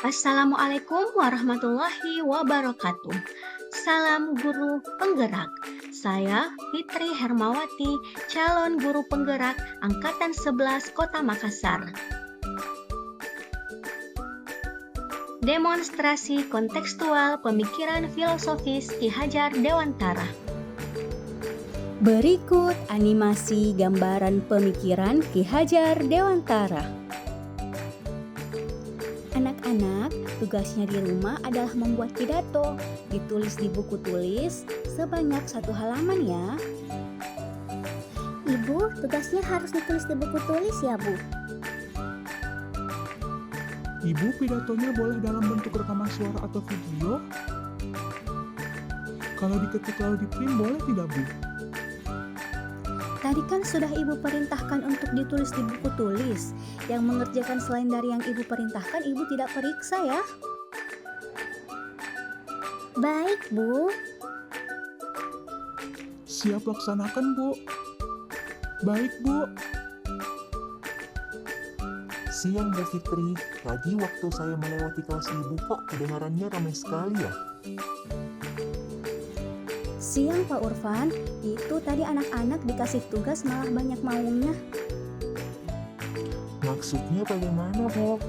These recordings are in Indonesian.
Assalamualaikum warahmatullahi wabarakatuh. Salam guru penggerak. Saya Fitri Hermawati, calon guru penggerak angkatan 11 Kota Makassar. Demonstrasi kontekstual pemikiran filosofis Ki Hajar Dewantara. Berikut animasi gambaran pemikiran Ki Hajar Dewantara. Anak-anak, tugasnya di rumah adalah membuat pidato, ditulis di buku tulis sebanyak 1 halaman ya. Ibu, tugasnya harus ditulis di buku tulis ya, Bu? Ibu, pidatonya boleh dalam bentuk rekaman suara atau video? Kalau diketik lalu di-print boleh tidak, Bu? Tadi kan sudah Ibu perintahkan untuk ditulis di buku tulis. Yang mengerjakan selain dari yang Ibu perintahkan, Ibu tidak periksa ya. Baik, Bu. Siap laksanakan, Bu. Baik, Bu. Siang Bu Fitri, tadi waktu saya melewati kelas ibu kok kedengarannya ramai sekali ya? Siang Pak Urfan, itu tadi anak-anak dikasih tugas malah banyak maunya. Maksudnya bagaimana, Bu?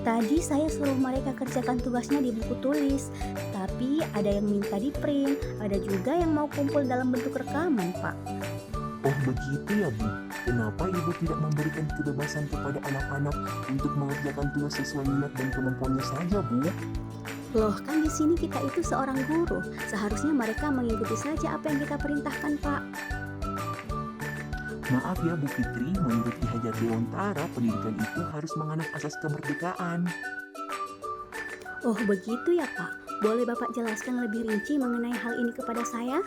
Tadi saya suruh mereka kerjakan tugasnya di buku tulis, tapi ada yang minta di print, ada juga yang mau kumpul dalam bentuk rekaman, Pak. Oh begitu ya Bu, kenapa ibu tidak memberikan kebebasan kepada anak-anak untuk mengerjakan tugas sesuai minat dan kemampuannya saja, Bu? Loh, kan di sini kita itu seorang guru, seharusnya mereka mengikuti saja apa yang kita perintahkan, Pak. Maaf ya Bu Fitri, menurut Ki Hajar Dewantara, pendidikan itu harus menganut asas kemerdekaan. Oh begitu ya, Pak. Boleh Bapak jelaskan lebih rinci mengenai hal ini kepada saya?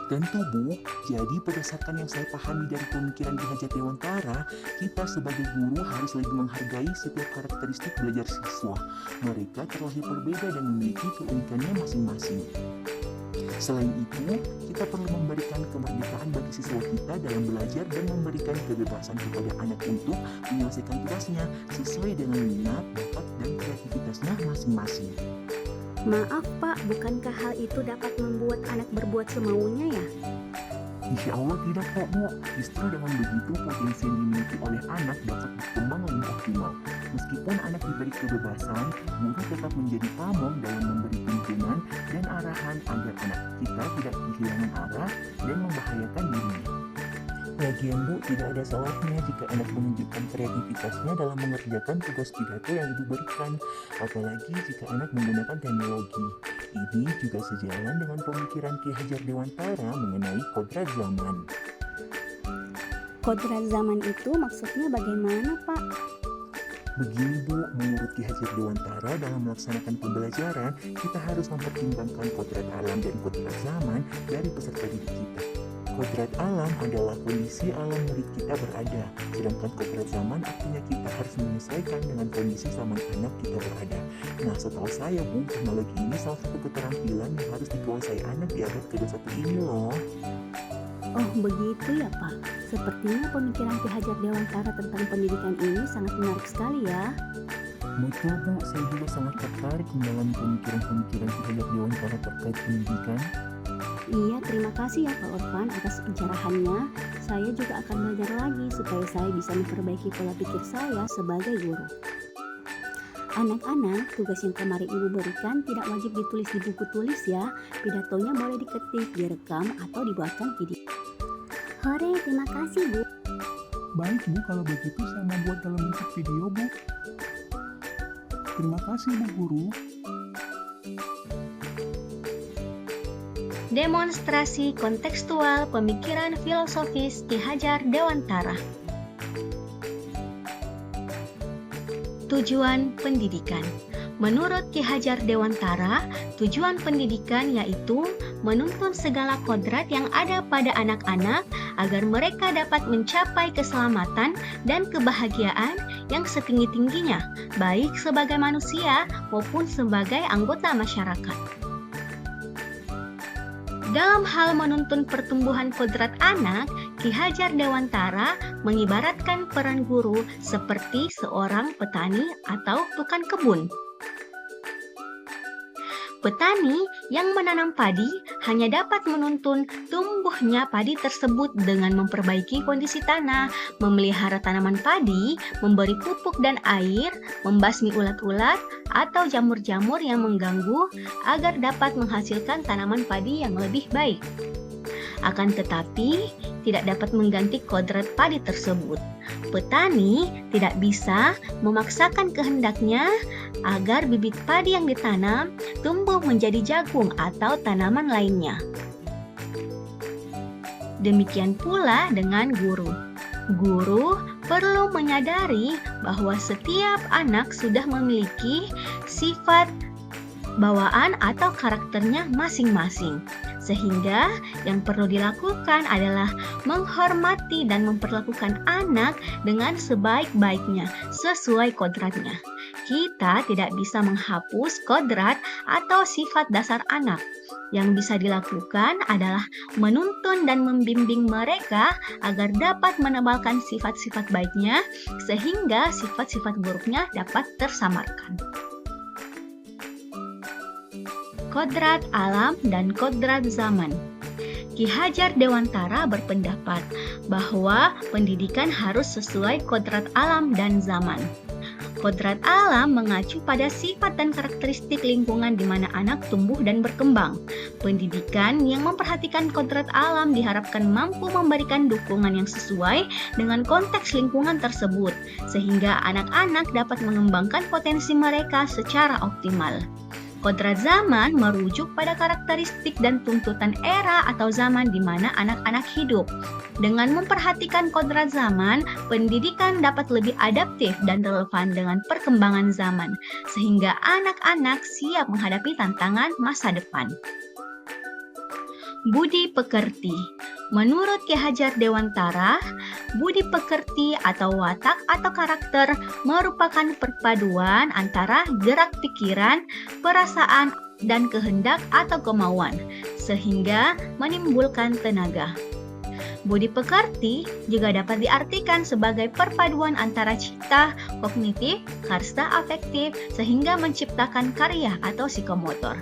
Tentu Bu, jadi berdasarkan yang saya pahami dari pemikiran Ki Hajar Dewantara, kita sebagai guru harus lebih menghargai setiap karakteristik belajar siswa. Mereka terlahir berbeda dan memiliki keunikannya masing-masing. Selain itu, kita perlu memberikan kemerdekaan bagi siswa kita dalam belajar dan memberikan kebebasan kepada anak untuk menyelesaikan tugasnya sesuai dengan minat, bakat, dan kreativitasnya masing-masing. Maaf Pak, bukankah hal itu dapat membuat anak berbuat semaunya ya? Insya Allah tidak kok Bu, justru dengan begitu potensi yang dimiliki oleh anak dapat berkembang lebih optimal. Meskipun anak diberi kebebasan, guru tetap menjadi pamong dalam memberi tuntunan dan arahan agar anak kita tidak kehilangan arah dan membahayakan dirinya. Lagian Bu, tidak ada salahnya jika anak menunjukkan kreativitasnya dalam mengerjakan tugas pidato yang Ibu berikan, apalagi jika anak menggunakan teknologi. Ini juga sejalan dengan pemikiran Ki Hajar Dewantara mengenai kodrat zaman. Kodrat zaman itu maksudnya bagaimana Pak? Begini Bu, menurut Ki Hajar Dewantara dalam melaksanakan pembelajaran, kita harus mempertimbangkan kodrat alam dan kodrat zaman dari peserta didik kita. Kodrat alam adalah kondisi alam murid kita berada, sedangkan kodrat zaman artinya kita harus menyesuaikan dengan kondisi zaman anak kita berada. Nah, setahu saya Bu, teknologi ini salah satu keterampilan yang harus dikuasai anak di abad ke-21 ini loh. Oh begitu ya Pak, sepertinya pemikiran Ki Hajar Dewantara tentang pendidikan ini sangat menarik sekali ya. Betul Bu, saya juga sangat tertarik mendalam pemikiran-pemikiran Ki Hajar Dewantara terkait pendidikan. Iya, terima kasih ya Pak Urfan atas pencerahannya. Saya juga akan belajar lagi supaya saya bisa memperbaiki pola pikir saya sebagai guru. Anak-anak, tugas yang kemarin Ibu berikan tidak wajib ditulis di buku tulis ya. Pidatonya boleh diketik, direkam, atau dibuatkan video. Hore, terima kasih, Bu. Baik, Bu. Kalau begitu saya membuat dalam bentuk video, Bu. Terima kasih, Bu Guru. Demonstrasi kontekstual pemikiran filosofis Ki Hajar Dewantara. Tujuan pendidikan. Menurut Ki Hajar Dewantara, tujuan pendidikan yaitu menuntun segala kodrat yang ada pada anak-anak agar mereka dapat mencapai keselamatan dan kebahagiaan yang setinggi-tingginya, baik sebagai manusia maupun sebagai anggota masyarakat. Dalam hal menuntun pertumbuhan kodrat anak, Ki Hajar Dewantara mengibaratkan peran guru seperti seorang petani atau tukang kebun. Petani yang menanam padi hanya dapat menuntun tumbuhnya padi tersebut dengan memperbaiki kondisi tanah, memelihara tanaman padi, memberi pupuk dan air, membasmi ulat-ulat atau jamur-jamur yang mengganggu agar dapat menghasilkan tanaman padi yang lebih baik. Akan tetapi, tidak dapat mengganti kodrat padi tersebut. Petani tidak bisa memaksakan kehendaknya agar bibit padi yang ditanam tumbuh menjadi jagung atau tanaman lainnya. Demikian pula dengan guru. Guru perlu menyadari bahwa setiap anak sudah memiliki sifat bawaan atau karakternya masing-masing. Sehingga yang perlu dilakukan adalah menghormati dan memperlakukan anak dengan sebaik-baiknya sesuai kodratnya. Kita tidak bisa menghapus kodrat atau sifat dasar anak. Yang bisa dilakukan adalah menuntun dan membimbing mereka agar dapat menebalkan sifat-sifat baiknya sehingga sifat-sifat buruknya dapat tersamarkan. Kodrat alam dan kodrat zaman. Ki Hajar Dewantara berpendapat bahwa pendidikan harus sesuai kodrat alam dan zaman. Kodrat alam mengacu pada sifat dan karakteristik lingkungan di mana anak tumbuh dan berkembang. Pendidikan yang memperhatikan kodrat alam diharapkan mampu memberikan dukungan yang sesuai dengan konteks lingkungan tersebut, sehingga anak-anak dapat mengembangkan potensi mereka secara optimal. Kodrat zaman merujuk pada karakteristik dan tuntutan era atau zaman di mana anak-anak hidup. Dengan memperhatikan kodrat zaman, pendidikan dapat lebih adaptif dan relevan dengan perkembangan zaman, sehingga anak-anak siap menghadapi tantangan masa depan. Budi pekerti. Menurut Ki Hajar Dewantara, budi pekerti atau watak atau karakter merupakan perpaduan antara gerak pikiran, perasaan, dan kehendak atau kemauan, sehingga menimbulkan tenaga. Budi pekerti juga dapat diartikan sebagai perpaduan antara cipta, kognitif, karsa afektif, sehingga menciptakan karya atau psikomotor.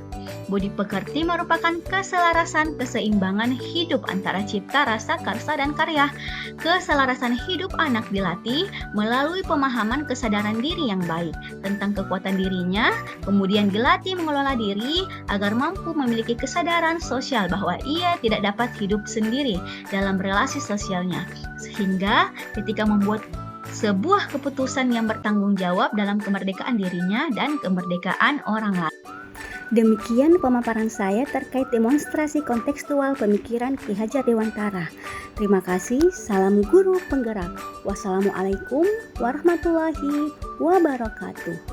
Budi pekerti merupakan keselarasan keseimbangan hidup antara cipta, rasa, karsa, dan karya. Keselarasan hidup anak dilatih melalui pemahaman kesadaran diri yang baik tentang kekuatan dirinya, kemudian dilatih mengelola diri agar mampu memiliki kesadaran sosial bahwa ia tidak dapat hidup sendiri dalam relasi sosialnya, sehingga ketika membuat sebuah keputusan yang bertanggung jawab dalam kemerdekaan dirinya dan kemerdekaan orang lain. Demikian pemaparan saya terkait demonstrasi kontekstual pemikiran Ki Hajar Dewantara. Terima kasih, salam guru penggerak. Wassalamualaikum warahmatullahi wabarakatuh.